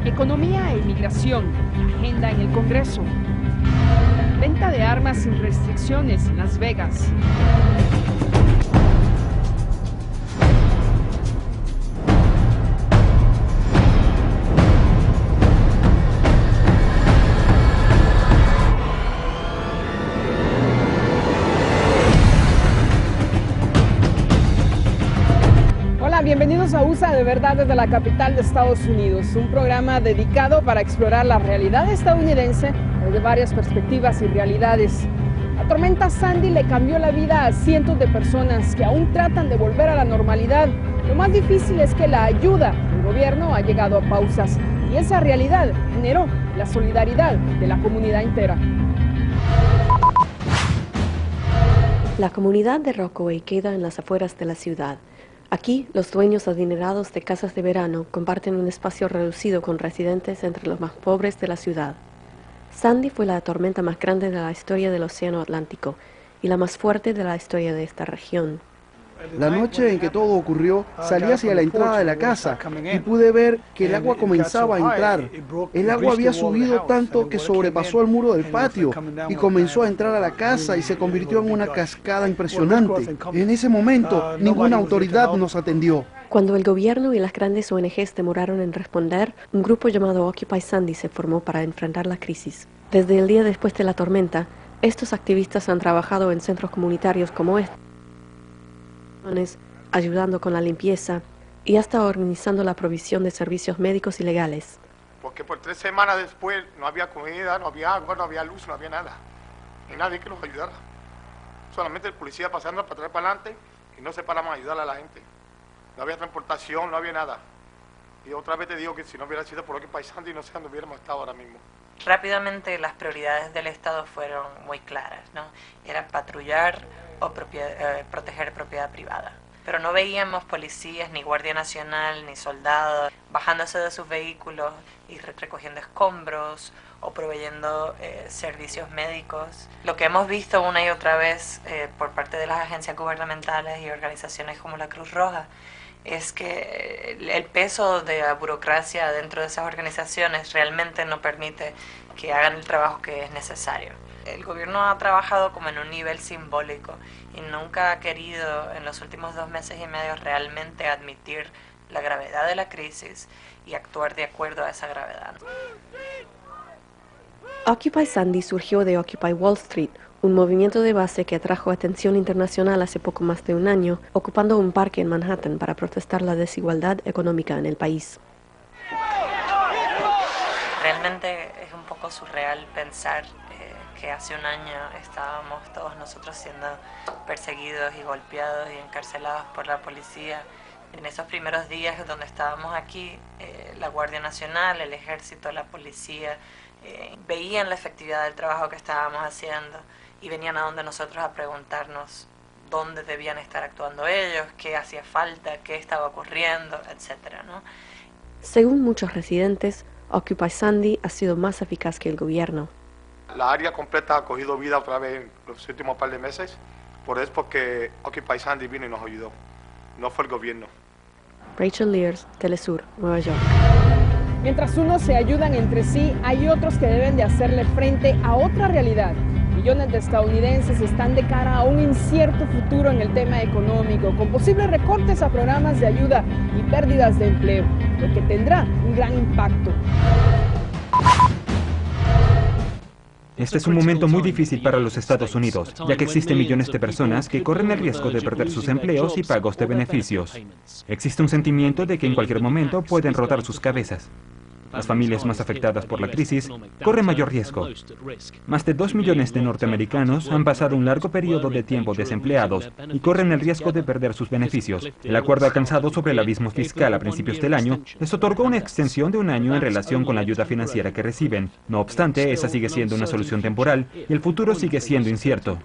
Economía e inmigración, agenda en el Congreso. Venta de armas sin restricciones en Las Vegas. Bienvenidos a USA de Verdad desde la capital de Estados Unidos, un programa dedicado para explorar la realidad estadounidense desde varias perspectivas y realidades. La tormenta Sandy le cambió la vida a cientos de personas que aún tratan de volver a la normalidad. Lo más difícil es que la ayuda del gobierno ha llegado a pausas y esa realidad generó la solidaridad de la comunidad entera. La comunidad de Rockaway queda en las afueras de la ciudad. Aquí, los dueños adinerados de casas de verano comparten un espacio reducido con residentes entre los más pobres de la ciudad. Sandy fue la tormenta más grande de la historia del Océano Atlántico y la más fuerte de la historia de esta región. La noche en que todo ocurrió, salí hacia la entrada de la casa y pude ver que el agua comenzaba a entrar. El agua había subido tanto que sobrepasó el muro del patio y comenzó a entrar a la casa y se convirtió en una cascada impresionante. En ese momento, ninguna autoridad nos atendió. Cuando el gobierno y las grandes ONGs demoraron en responder, un grupo llamado Occupy Sandy se formó para enfrentar la crisis. Desde el día después de la tormenta, estos activistas han trabajado en centros comunitarios como este, ayudando con la limpieza y hasta organizando la provisión de servicios médicos y legales. Porque por 3 semanas después no había comida, no había agua, no había luz, no había nada. Ni nadie que nos ayudara. Solamente el policía pasando para atrás para adelante y no se paramos a ayudar a la gente. No había transportación, no había nada. Y otra vez te digo que si no hubiera sido por Occupy Sandy no sé dónde hubiéramos estado ahora mismo. Rápidamente las prioridades del Estado fueron muy claras, ¿no? Era patrullar o proteger propiedad privada. Pero no veíamos policías, ni Guardia Nacional, ni soldados bajándose de sus vehículos y recogiendo escombros o proveyendo servicios médicos. Lo que hemos visto una y otra vez por parte de las agencias gubernamentales y organizaciones como la Cruz Roja es que el peso de la burocracia dentro de esas organizaciones realmente no permite que hagan el trabajo que es necesario. El gobierno ha trabajado como en un nivel simbólico y nunca ha querido en los últimos 2 meses y medio realmente admitir la gravedad de la crisis y actuar de acuerdo a esa gravedad. Occupy Sandy surgió de Occupy Wall Street, un movimiento de base que atrajo atención internacional hace poco más de un año, ocupando un parque en Manhattan para protestar la desigualdad económica en el país. Realmente es un poco surreal pensar que hace un año estábamos todos nosotros siendo perseguidos y golpeados y encarcelados por la policía. En esos primeros días donde estábamos aquí, la Guardia Nacional, el Ejército, la policía, veían la efectividad del trabajo que estábamos haciendo y venían a donde nosotros a preguntarnos dónde debían estar actuando ellos, qué hacía falta, qué estaba ocurriendo, etcétera, ¿no? Según muchos residentes, Occupy Sandy ha sido más eficaz que el gobierno. La área completa ha cogido vida otra vez en los últimos par de meses, por eso porque Occupy Sandy vino y nos ayudó, no fue el gobierno. Rachel Lears, Telesur, Nueva York. Mientras unos se ayudan entre sí, hay otros que deben de hacerle frente a otra realidad. Millones de estadounidenses están de cara a un incierto futuro en el tema económico, con posibles recortes a programas de ayuda y pérdidas de empleo, lo que tendrá un gran impacto. Este es un momento muy difícil para los Estados Unidos, ya que existen millones de personas que corren el riesgo de perder sus empleos y pagos de beneficios. Existe un sentimiento de que en cualquier momento pueden rodar sus cabezas. Las familias más afectadas por la crisis corren mayor riesgo. Más de 2 millones de norteamericanos han pasado un largo periodo de tiempo desempleados y corren el riesgo de perder sus beneficios. El acuerdo alcanzado sobre el abismo fiscal a principios del año les otorgó una extensión de 1 año en relación con la ayuda financiera que reciben. No obstante, esa sigue siendo una solución temporal y el futuro sigue siendo incierto.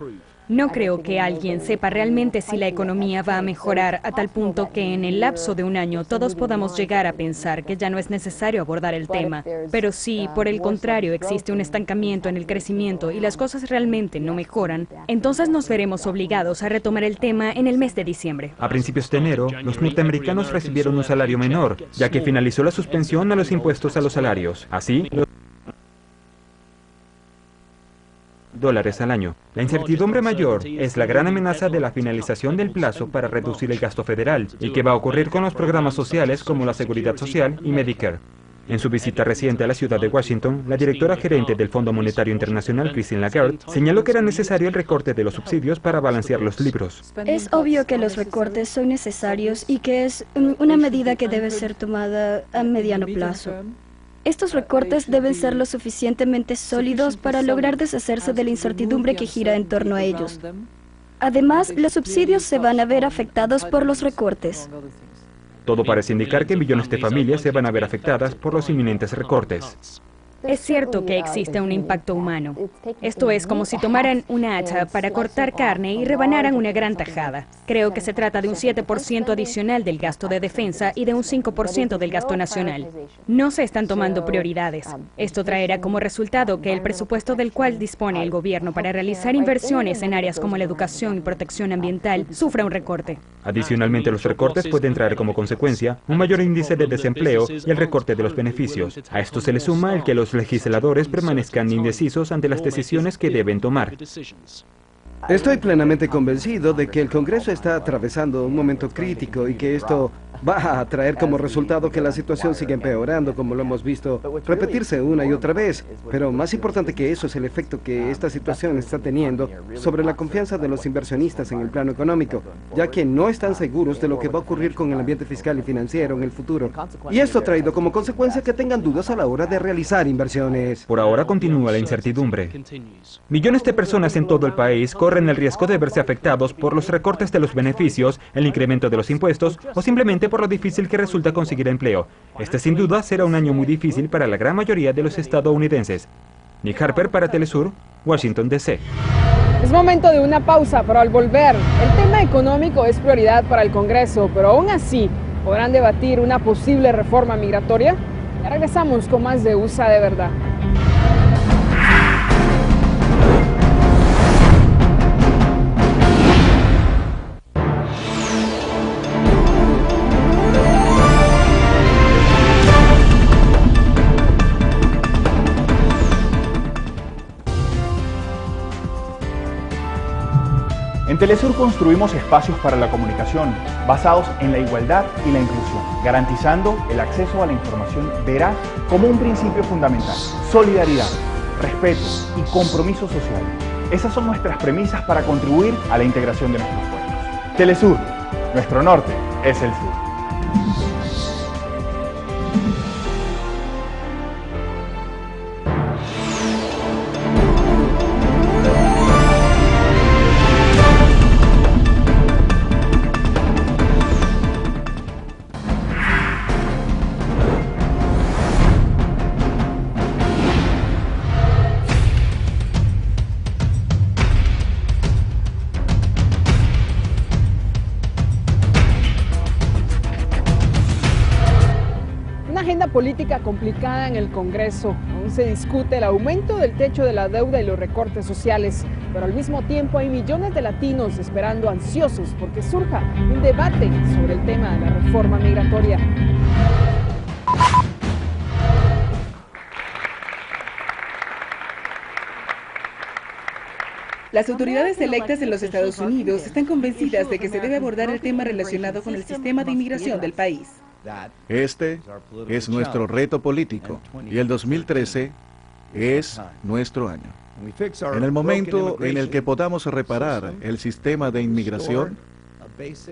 No creo que alguien sepa realmente si la economía va a mejorar a tal punto que en el lapso de un año todos podamos llegar a pensar que ya no es necesario abordar el tema. Pero si, por el contrario, existe un estancamiento en el crecimiento y las cosas realmente no mejoran, entonces nos veremos obligados a retomar el tema en el mes de diciembre. A principios de enero, los norteamericanos recibieron un salario menor, ya que finalizó la suspensión a los impuestos a los salarios. Así, $, al año. La incertidumbre mayor es la gran amenaza de la finalización del plazo para reducir el gasto federal y qué va a ocurrir con los programas sociales como la Seguridad Social y Medicare. En su visita reciente a la ciudad de Washington, la directora gerente del Fondo Monetario Internacional, Christine Lagarde, señaló que era necesario el recorte de los subsidios para balancear los libros. Es obvio que los recortes son necesarios y que es una medida que debe ser tomada a mediano plazo. Estos recortes deben ser lo suficientemente sólidos para lograr deshacerse de la incertidumbre que gira en torno a ellos. Además, los subsidios se van a ver afectados por los recortes. Todo parece indicar que millones de familias se van a ver afectadas por los inminentes recortes. Es cierto que existe un impacto humano. Esto es como si tomaran una hacha para cortar carne y rebanaran una gran tajada. Creo que se trata de un 7% adicional del gasto de defensa y de un 5% del gasto nacional. No se están tomando prioridades. Esto traerá como resultado que el presupuesto del cual dispone el gobierno para realizar inversiones en áreas como la educación y protección ambiental sufra un recorte. Adicionalmente, los recortes pueden traer como consecuencia un mayor índice de desempleo y el recorte de los beneficios. A esto se le suma el que los legisladores permanezcan indecisos ante las decisiones que deben tomar. Estoy plenamente convencido de que el Congreso está atravesando un momento crítico y que esto va a traer como resultado que la situación siga empeorando, como lo hemos visto repetirse una y otra vez. Pero más importante que eso es el efecto que esta situación está teniendo sobre la confianza de los inversionistas en el plano económico, ya que no están seguros de lo que va a ocurrir con el ambiente fiscal y financiero en el futuro. Y esto ha traído como consecuencia que tengan dudas a la hora de realizar inversiones. Por ahora continúa la incertidumbre. Millones de personas en todo el país corren el riesgo de verse afectados por los recortes de los beneficios, el incremento de los impuestos o simplemente por lo difícil que resulta conseguir empleo. Este sin duda será un año muy difícil para la gran mayoría de los estadounidenses. Nick Harper para Telesur, Washington, D.C. Es momento de una pausa, pero al volver, el tema económico es prioridad para el Congreso, pero aún así, ¿podrán debatir una posible reforma migratoria? Ya regresamos con más de USA de Verdad. En Telesur construimos espacios para la comunicación basados en la igualdad y la inclusión, garantizando el acceso a la información veraz como un principio fundamental. Solidaridad, respeto y compromiso social. Esas son nuestras premisas para contribuir a la integración de nuestros pueblos. Telesur, nuestro norte es el sur. Política complicada en el Congreso. Aún se discute el aumento del techo de la deuda y los recortes sociales, pero al mismo tiempo hay millones de latinos esperando ansiosos porque surja un debate sobre el tema de la reforma migratoria. Las autoridades electas en los Estados Unidos están convencidas de que se debe abordar el tema relacionado con el sistema de inmigración del país. Este es nuestro reto político y el 2013 es nuestro año. En el momento en el que podamos reparar el sistema de inmigración,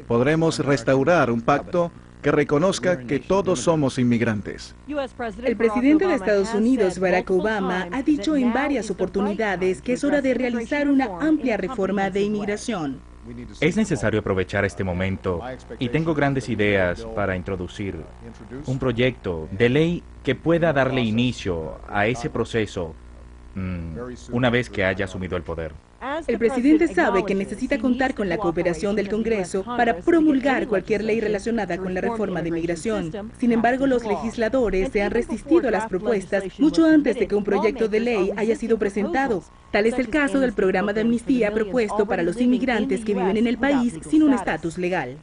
podremos restaurar un pacto que reconozca que todos somos inmigrantes. El presidente de Estados Unidos, Barack Obama, ha dicho en varias oportunidades que es hora de realizar una amplia reforma de inmigración. Es necesario aprovechar este momento y tengo grandes ideas para introducir un proyecto de ley que pueda darle inicio a ese proceso una vez que haya asumido el poder. El presidente sabe que necesita contar con la cooperación del Congreso para promulgar cualquier ley relacionada con la reforma de inmigración. Sin embargo, los legisladores se han resistido a las propuestas mucho antes de que un proyecto de ley haya sido presentado. Tal es el caso del programa de amnistía propuesto para los inmigrantes que viven en el país sin un estatus legal.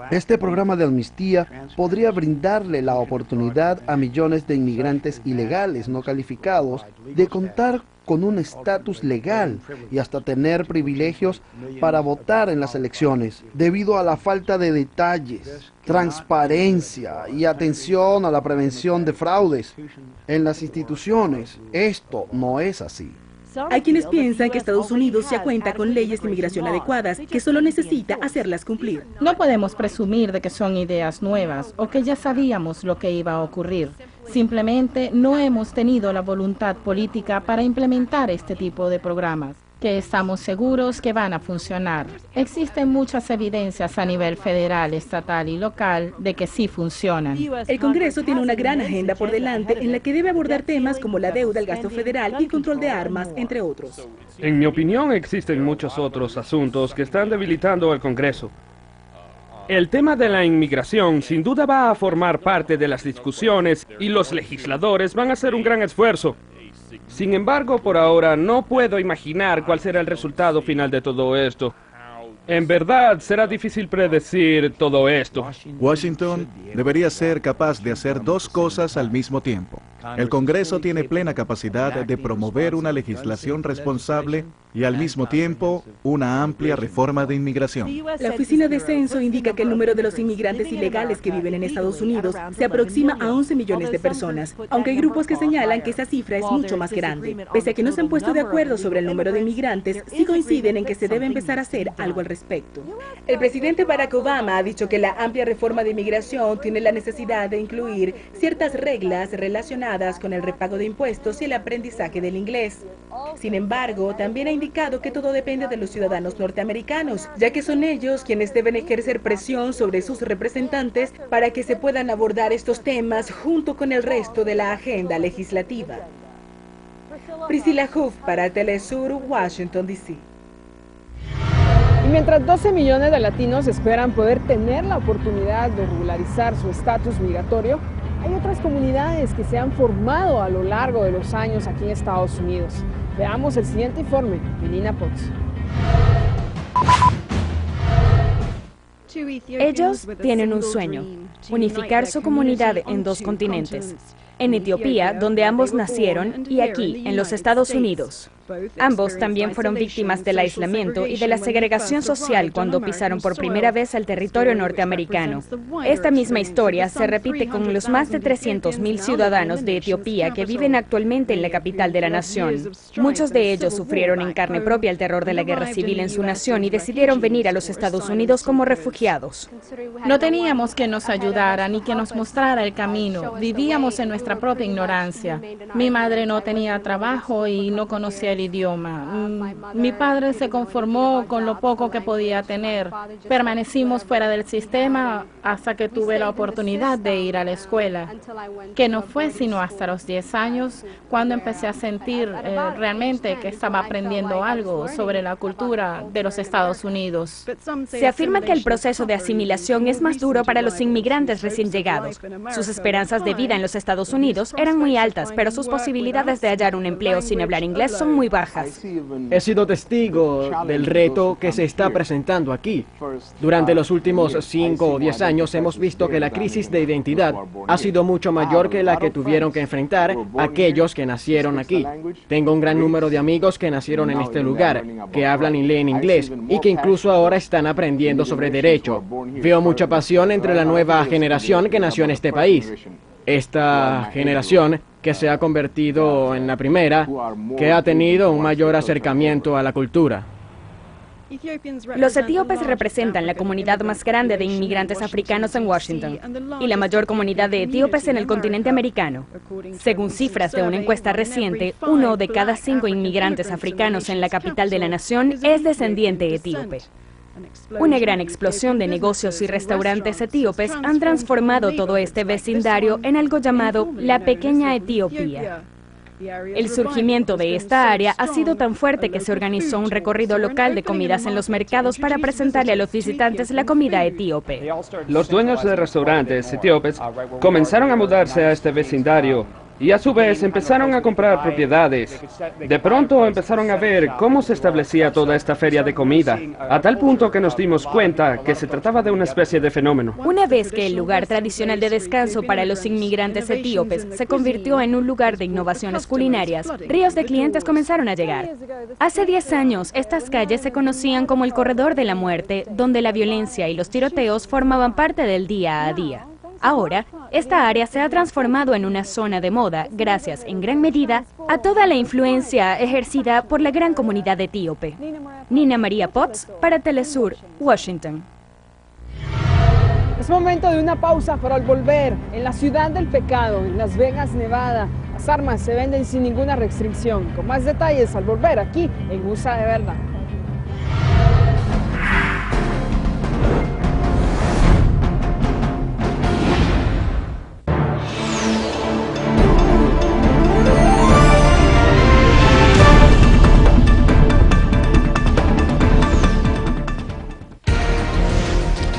Este programa de amnistía podría brindarle la oportunidad a millones de inmigrantes ilegales no calificados de contar con un estatus legal y hasta tener privilegios para votar en las elecciones. Debido a la falta de detalles, transparencia y atención a la prevención de fraudes en las instituciones, esto no es así. Hay quienes piensan que Estados Unidos ya cuenta con leyes de inmigración adecuadas, que solo necesita hacerlas cumplir. No podemos presumir de que son ideas nuevas o que ya sabíamos lo que iba a ocurrir. Simplemente no hemos tenido la voluntad política para implementar este tipo de programas, que estamos seguros que van a funcionar. Existen muchas evidencias a nivel federal, estatal y local de que sí funcionan. El Congreso tiene una gran agenda por delante en la que debe abordar temas como la deuda, el gasto federal y el control de armas, entre otros. En mi opinión, existen muchos otros asuntos que están debilitando al Congreso. El tema de la inmigración sin duda va a formar parte de las discusiones y los legisladores van a hacer un gran esfuerzo. Sin embargo, por ahora no puedo imaginar cuál será el resultado final de todo esto. En verdad, será difícil predecir todo esto. Washington debería ser capaz de hacer dos cosas al mismo tiempo. El Congreso tiene plena capacidad de promover una legislación responsable y al mismo tiempo una amplia reforma de inmigración. La Oficina de Censo indica que el número de los inmigrantes ilegales que viven en Estados Unidos se aproxima a 11 millones de personas, aunque hay grupos que señalan que esa cifra es mucho más grande. Pese a que no se han puesto de acuerdo sobre el número de inmigrantes, sí coinciden en que se debe empezar a hacer algo al respecto. El presidente Barack Obama ha dicho que la amplia reforma de inmigración tiene la necesidad de incluir ciertas reglas relacionadas con el repago de impuestos y el aprendizaje del inglés. Sin embargo, también ha indicado que todo depende de los ciudadanos norteamericanos, ya que son ellos quienes deben ejercer presión sobre sus representantes para que se puedan abordar estos temas junto con el resto de la agenda legislativa. Priscilla Huff para Telesur, Washington, D.C. Y mientras 12 millones de latinos esperan poder tener la oportunidad de regularizar su estatus migratorio, hay otras comunidades que se han formado a lo largo de los años aquí en Estados Unidos. Veamos el siguiente informe de Nina Potts. Ellos tienen un sueño, unificar su comunidad en dos continentes, en Etiopía, donde ambos nacieron, y aquí, en los Estados Unidos. Ambos también fueron víctimas del aislamiento y de la segregación social cuando pisaron por primera vez el territorio norteamericano. Esta misma historia se repite con los más de 300,000 ciudadanos de Etiopía que viven actualmente en la capital de la nación. Muchos de ellos sufrieron en carne propia el terror de la guerra civil en su nación y decidieron venir a los Estados Unidos como refugiados. No teníamos que nos ayudara ni que nos mostrara el camino. Vivíamos en nuestra propia ignorancia. Mi madre no tenía trabajo y no conocía el idioma. Mi padre se conformó con lo poco que podía tener. Permanecimos fuera del sistema hasta que tuve la oportunidad de ir a la escuela, que no fue sino hasta los 10 años cuando empecé a sentir realmente que estaba aprendiendo algo sobre la cultura de los Estados Unidos. Se afirma que el proceso de asimilación es más duro para los inmigrantes recién llegados. Sus esperanzas de vida en los Estados Unidos eran muy altas, pero sus posibilidades de hallar un empleo sin hablar inglés son muy bajas. He sido testigo del reto que se está presentando aquí. Durante los últimos 5 o 10 años hemos visto que la crisis de identidad ha sido mucho mayor que la que tuvieron que enfrentar aquellos que nacieron aquí. Tengo un gran número de amigos que nacieron en este lugar, que hablan y leen inglés y que incluso ahora están aprendiendo sobre derecho. Veo mucha pasión entre la nueva generación que nació en este país. Esta generación que se ha convertido en la primera, que ha tenido un mayor acercamiento a la cultura. Los etíopes representan la comunidad más grande de inmigrantes africanos en Washington y la mayor comunidad de etíopes en el continente americano. Según cifras de una encuesta reciente, 1 de cada 5 inmigrantes africanos en la capital de la nación es descendiente etíope. Una gran explosión de negocios y restaurantes etíopes han transformado todo este vecindario en algo llamado la Pequeña Etiopía. El surgimiento de esta área ha sido tan fuerte que se organizó un recorrido local de comidas en los mercados para presentarle a los visitantes la comida etíope. Los dueños de restaurantes etíopes comenzaron a mudarse a este vecindario y a su vez empezaron a comprar propiedades. De pronto empezaron a ver cómo se establecía toda esta feria de comida, a tal punto que nos dimos cuenta que se trataba de una especie de fenómeno. Una vez que el lugar tradicional de descanso para los inmigrantes etíopes se convirtió en un lugar de innovaciones culinarias, ríos de clientes comenzaron a llegar. Hace 10 años, estas calles se conocían como el Corredor de la Muerte, donde la violencia y los tiroteos formaban parte del día a día. Ahora, esta área se ha transformado en una zona de moda gracias, en gran medida, a toda la influencia ejercida por la gran comunidad etíope. Nina María Potts, para Telesur, Washington. Es momento de una pausa, pero al volver, en la ciudad del pecado, en Las Vegas, Nevada, las armas se venden sin ninguna restricción. Con más detalles al volver aquí en USA de Verdad.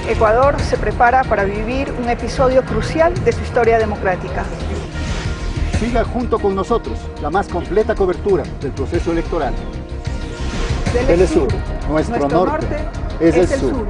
Ecuador se prepara para vivir un episodio crucial de su historia democrática. Siga junto con nosotros la más completa cobertura del proceso electoral. Telesur, nuestro norte es el sur.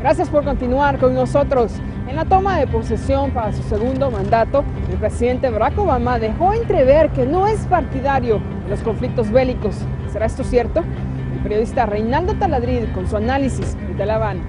Gracias por continuar con nosotros. En la toma de posesión para su segundo mandato, el presidente Barack Obama dejó entrever que no es partidario de los conflictos bélicos. ¿Será esto cierto? El periodista Reinaldo Taladrid con su análisis desde La Habana.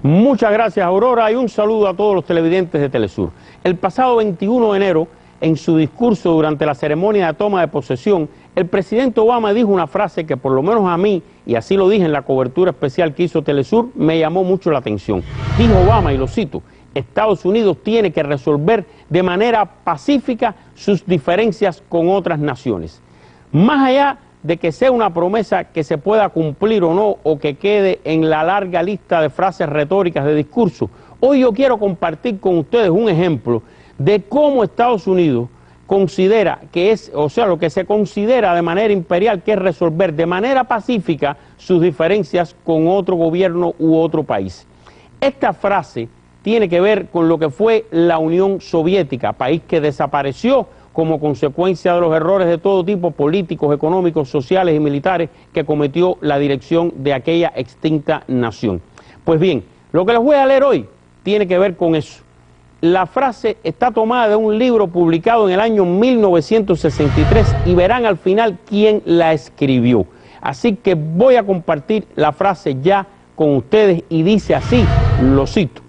Muchas gracias, Aurora, y un saludo a todos los televidentes de Telesur. El pasado 21 de enero, en su discurso durante la ceremonia de toma de posesión, el presidente Obama dijo una frase que por lo menos a mí, y así lo dije en la cobertura especial que hizo Telesur, me llamó mucho la atención. Dijo Obama, y lo cito: Estados Unidos tiene que resolver de manera pacífica sus diferencias con otras naciones. Más allá de que sea una promesa que se pueda cumplir o no, o que quede en la larga lista de frases retóricas de discurso, hoy yo quiero compartir con ustedes un ejemplo de cómo Estados Unidos considera que es, o sea, lo que se considera de manera imperial, que es resolver de manera pacífica sus diferencias con otro gobierno u otro país. Esta frase tiene que ver con lo que fue la Unión Soviética, país que desapareció como consecuencia de los errores de todo tipo, políticos, económicos, sociales y militares, que cometió la dirección de aquella extinta nación. Pues bien, lo que les voy a leer hoy tiene que ver con eso. La frase está tomada de un libro publicado en el año 1963 y verán al final quién la escribió. Así que voy a compartir la frase ya con ustedes y dice así, lo cito: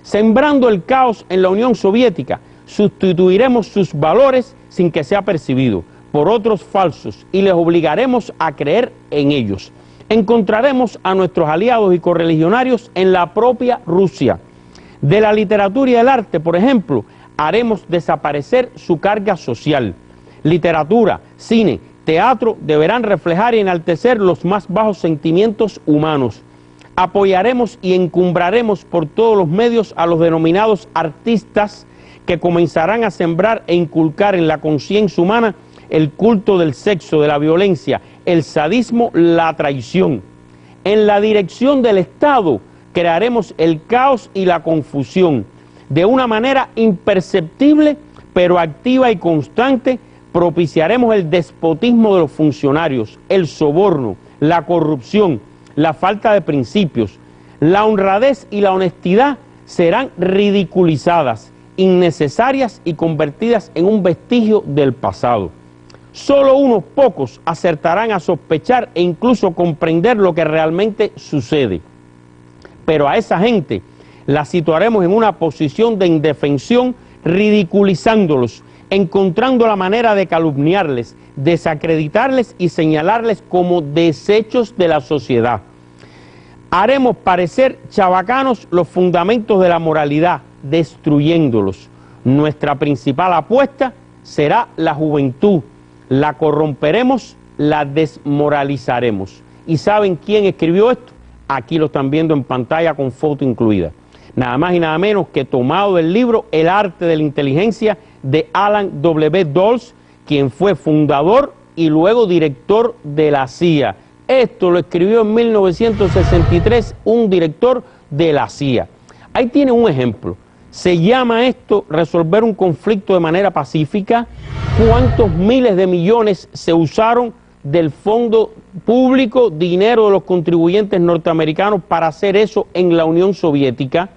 sembrando el caos en la Unión Soviética, sustituiremos sus valores sin que sea percibido por otros falsos y les obligaremos a creer en ellos. Encontraremos a nuestros aliados y correligionarios en la propia Rusia. De la literatura y el arte, por ejemplo, haremos desaparecer su carga social. Literatura, cine, teatro deberán reflejar y enaltecer los más bajos sentimientos humanos. Apoyaremos y encumbraremos por todos los medios a los denominados artistas, que comenzarán a sembrar e inculcar en la conciencia humana el culto del sexo, de la violencia, el sadismo, la traición. En la dirección del Estado crearemos el caos y la confusión. De una manera imperceptible, pero activa y constante, propiciaremos el despotismo de los funcionarios, el soborno, la corrupción, la falta de principios. La honradez y la honestidad serán ridiculizadas, innecesarias y convertidas en un vestigio del pasado. Solo unos pocos acertarán a sospechar e incluso comprender lo que realmente sucede. Pero a esa gente la situaremos en una posición de indefensión, ridiculizándolos, encontrando la manera de calumniarles, desacreditarles y señalarles como desechos de la sociedad. Haremos parecer chabacanos los fundamentos de la moralidad, destruyéndolos. Nuestra principal apuesta será la juventud. La corromperemos, la desmoralizaremos. ¿Y saben quién escribió esto? Aquí lo están viendo en pantalla con foto incluida. Nada más y nada menos que tomado del libro El arte de la inteligencia de Alan W. Dulles, quien fue fundador y luego director de la CIA. Esto lo escribió en 1963 un director de la CIA. Ahí tiene un ejemplo. Se llama esto resolver un conflicto de manera pacífica. ¿Cuántos miles de millones se usaron del fondo público, dinero de los contribuyentes norteamericanos para hacer eso en la Unión Soviética?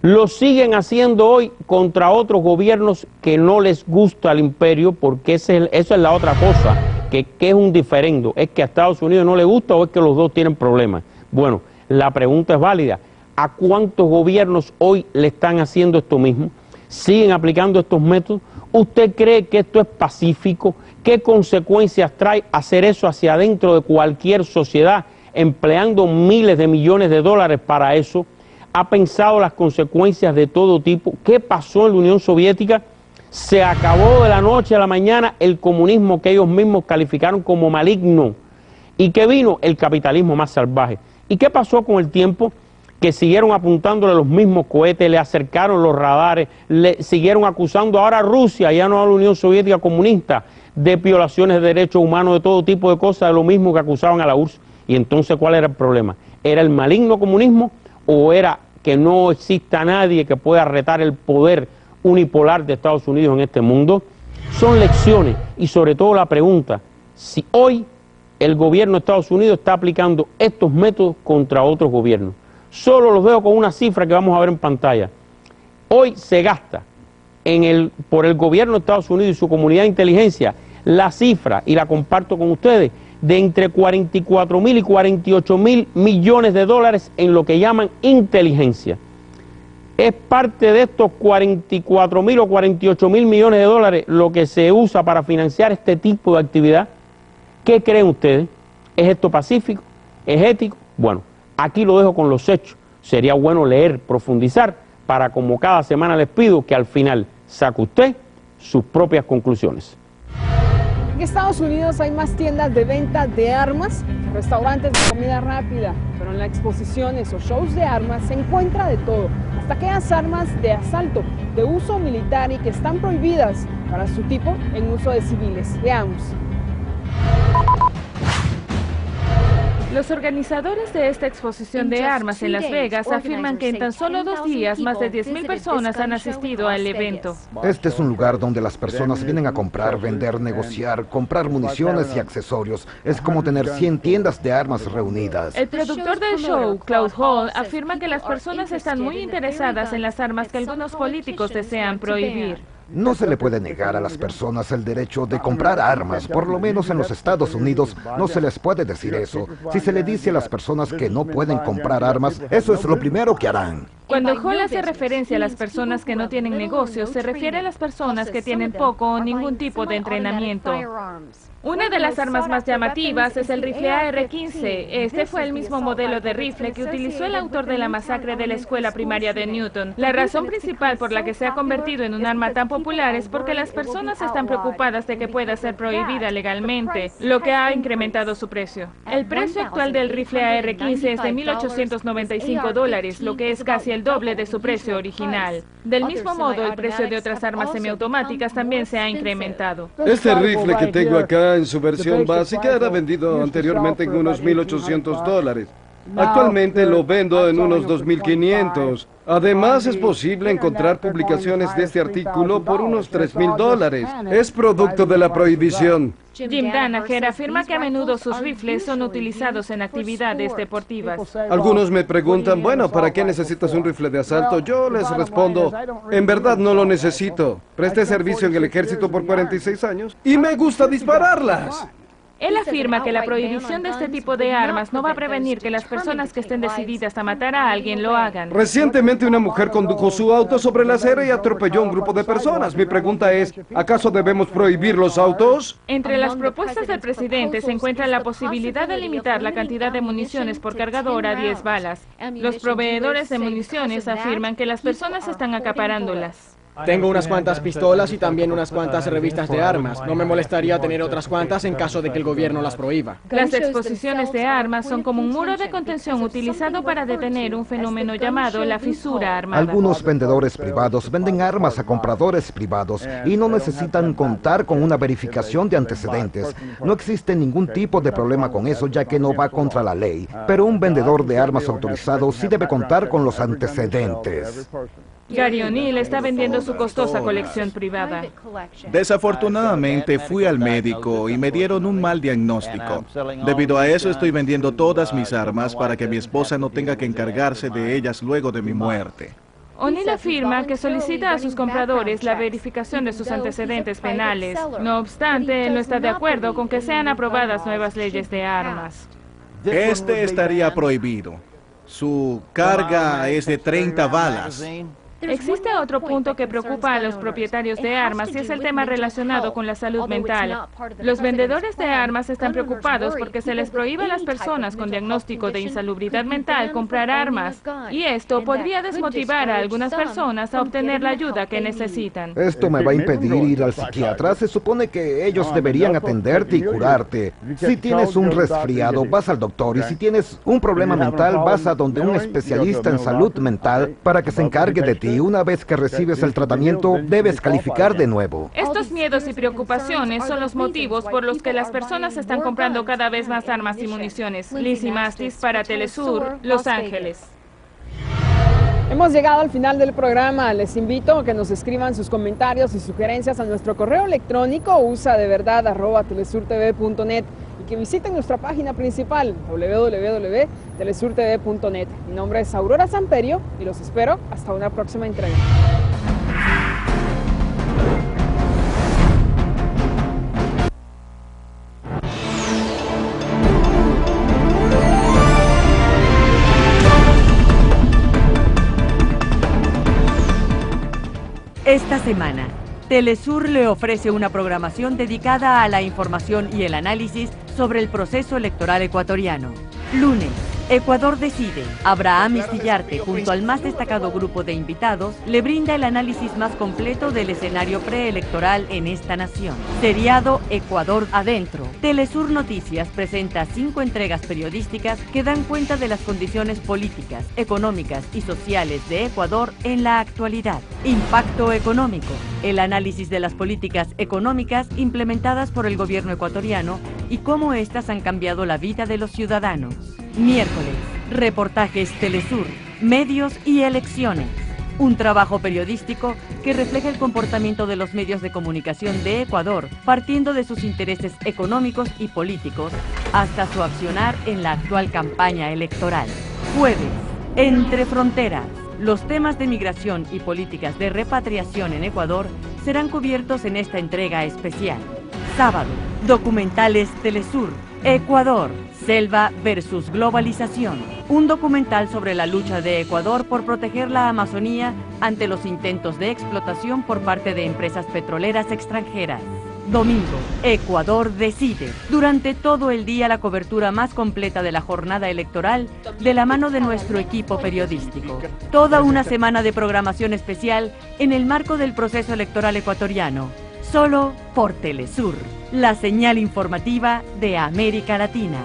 Lo siguen haciendo hoy contra otros gobiernos que no les gusta al imperio, porque eso es la otra cosa, que es un diferendo. ¿Es que a Estados Unidos no le gusta o es que los dos tienen problemas? Bueno, la pregunta es válida. ¿A cuántos gobiernos hoy le están haciendo esto mismo? ¿Siguen aplicando estos métodos? ¿Usted cree que esto es pacífico? ¿Qué consecuencias trae hacer eso hacia adentro de cualquier sociedad, empleando miles de millones de dólares para eso? ¿Ha pensado las consecuencias de todo tipo? ¿Qué pasó en la Unión Soviética? Se acabó de la noche a la mañana el comunismo que ellos mismos calificaron como maligno. ¿Y qué vino? El capitalismo más salvaje. ¿Y qué pasó con el tiempo? Que siguieron apuntándole los mismos cohetes, le acercaron los radares, le siguieron acusando ahora a Rusia, ya no a la Unión Soviética comunista, de violaciones de derechos humanos, de todo tipo de cosas, de lo mismo que acusaban a la URSS. Y entonces, ¿cuál era el problema? ¿Era el maligno comunismo o era que no exista nadie que pueda retar el poder unipolar de Estados Unidos en este mundo? Son lecciones y sobre todo la pregunta, si hoy el gobierno de Estados Unidos está aplicando estos métodos contra otros gobiernos. Solo los veo con una cifra que vamos a ver en pantalla. Hoy se gasta por el gobierno de Estados Unidos y su comunidad de inteligencia la cifra, y la comparto con ustedes, de entre 44.000 y 48.000 millones de dólares en lo que llaman inteligencia. ¿Es parte de estos 44.000 o 48.000 millones de dólares lo que se usa para financiar este tipo de actividad? ¿Qué creen ustedes? ¿Es esto pacífico? ¿Es ético? Bueno, aquí lo dejo con los hechos. Sería bueno leer, profundizar, para, como cada semana les pido, que al final saque usted sus propias conclusiones. En Estados Unidos hay más tiendas de venta de armas que restaurantes de comida rápida, pero en las exposiciones o shows de armas se encuentra de todo, hasta aquellas armas de asalto, de uso militar y que están prohibidas para su tipo en uso de civiles. Veamos. Los organizadores de esta exposición de armas en Las Vegas afirman que en tan solo 2 días más de 10.000 personas han asistido al evento. Este es un lugar donde las personas vienen a comprar, vender, negociar, comprar municiones y accesorios. Es como tener 100 tiendas de armas reunidas. El productor del show, Claude Hall, afirma que las personas están muy interesadas en las armas que algunos políticos desean prohibir. No se le puede negar a las personas el derecho de comprar armas, por lo menos en los Estados Unidos no se les puede decir eso. Si se le dice a las personas que no pueden comprar armas, eso es lo primero que harán. Cuando Hall hace referencia a las personas que no tienen negocios, se refiere a las personas que tienen poco o ningún tipo de entrenamiento. Una de las armas más llamativas es el rifle AR-15. Este fue el mismo modelo de rifle que utilizó el autor de la masacre de la escuela primaria de Newton. La razón principal por la que se ha convertido en un arma tan popular es porque las personas están preocupadas de que pueda ser prohibida legalmente, lo que ha incrementado su precio. El precio actual del rifle AR-15 es de $1.895, lo que es casi el doble de su precio original. Del mismo modo, el precio de otras armas semiautomáticas también se ha incrementado. Este rifle que tengo acá en su versión básica era vendido anteriormente en unos $1.800. Actualmente lo vendo en unos $2.500. Además, es posible encontrar publicaciones de este artículo por unos $3.000. Es producto de la prohibición. Jim Danaher afirma que a menudo sus rifles son utilizados en actividades deportivas. Algunos me preguntan, bueno, ¿para qué necesitas un rifle de asalto? Yo les respondo, en verdad no lo necesito. Presté servicio en el ejército por 46 años y me gusta dispararlas. Él afirma que la prohibición de este tipo de armas no va a prevenir que las personas que estén decididas a matar a alguien lo hagan. Recientemente una mujer condujo su auto sobre la acera y atropelló a un grupo de personas. Mi pregunta es, ¿acaso debemos prohibir los autos? Entre las propuestas del presidente se encuentra la posibilidad de limitar la cantidad de municiones por cargador a 10 balas. Los proveedores de municiones afirman que las personas están acaparándolas. Tengo unas cuantas pistolas y también unas cuantas revistas de armas. No me molestaría tener otras cuantas en caso de que el gobierno las prohíba. Las exposiciones de armas son como un muro de contención utilizado para detener un fenómeno llamado la fisura armada. Algunos vendedores privados venden armas a compradores privados y no necesitan contar con una verificación de antecedentes. No existe ningún tipo de problema con eso, ya que no va contra la ley. Pero un vendedor de armas autorizado sí debe contar con los antecedentes. Gary O'Neill está vendiendo su costosa colección privada. Desafortunadamente fui al médico y me dieron un mal diagnóstico. Debido a eso estoy vendiendo todas mis armas para que mi esposa no tenga que encargarse de ellas luego de mi muerte. O'Neill afirma que solicita a sus compradores la verificación de sus antecedentes penales. No obstante, él no está de acuerdo con que sean aprobadas nuevas leyes de armas. Este estaría prohibido. Su carga es de 30 balas. Existe otro punto que preocupa a los propietarios de armas y es el tema relacionado con la salud mental. Los vendedores de armas están preocupados porque se les prohíbe a las personas con diagnóstico de insalubridad mental comprar armas, y esto podría desmotivar a algunas personas a obtener la ayuda que necesitan. Esto me va a impedir ir al psiquiatra. Se supone que ellos deberían atenderte y curarte. Si tienes un resfriado, vas al doctor, y si tienes un problema mental, vas a donde un especialista en salud mental para que se encargue de ti. Y una vez que recibes el tratamiento, debes calificar de nuevo. Estos miedos y preocupaciones son los motivos por los que las personas están comprando cada vez más armas y municiones. Lizzie Mastis para Telesur, Los Ángeles. Hemos llegado al final del programa. Les invito a que nos escriban sus comentarios y sugerencias a nuestro correo electrónico usadeverdad@telesurtv.net y que visiten nuestra página principal www.telesurtv.net. Mi nombre es Aurora Samperio y los espero hasta una próxima entrega. Esta semana, Telesur le ofrece una programación dedicada a la información y el análisis sobre el proceso electoral ecuatoriano. Lunes, Ecuador decide. Abraham Istillarte, junto al más destacado grupo de invitados, le brinda el análisis más completo del escenario preelectoral en esta nación. Seriado Ecuador Adentro. Telesur Noticias presenta 5 entregas periodísticas que dan cuenta de las condiciones políticas, económicas y sociales de Ecuador en la actualidad. Impacto económico. El análisis de las políticas económicas implementadas por el gobierno ecuatoriano y cómo éstas han cambiado la vida de los ciudadanos. Miércoles, reportajes Telesur, medios y elecciones. Un trabajo periodístico que refleja el comportamiento de los medios de comunicación de Ecuador, partiendo de sus intereses económicos y políticos hasta su accionar en la actual campaña electoral. Jueves, Entre Fronteras. Los temas de migración y políticas de repatriación en Ecuador serán cubiertos en esta entrega especial. Sábado, documentales Telesur, Ecuador, Selva versus Globalización. Un documental sobre la lucha de Ecuador por proteger la Amazonía ante los intentos de explotación por parte de empresas petroleras extranjeras. Domingo, Ecuador decide. Durante todo el día la cobertura más completa de la jornada electoral de la mano de nuestro equipo periodístico. Toda una semana de programación especial en el marco del proceso electoral ecuatoriano. Solo por Telesur, la señal informativa de América Latina.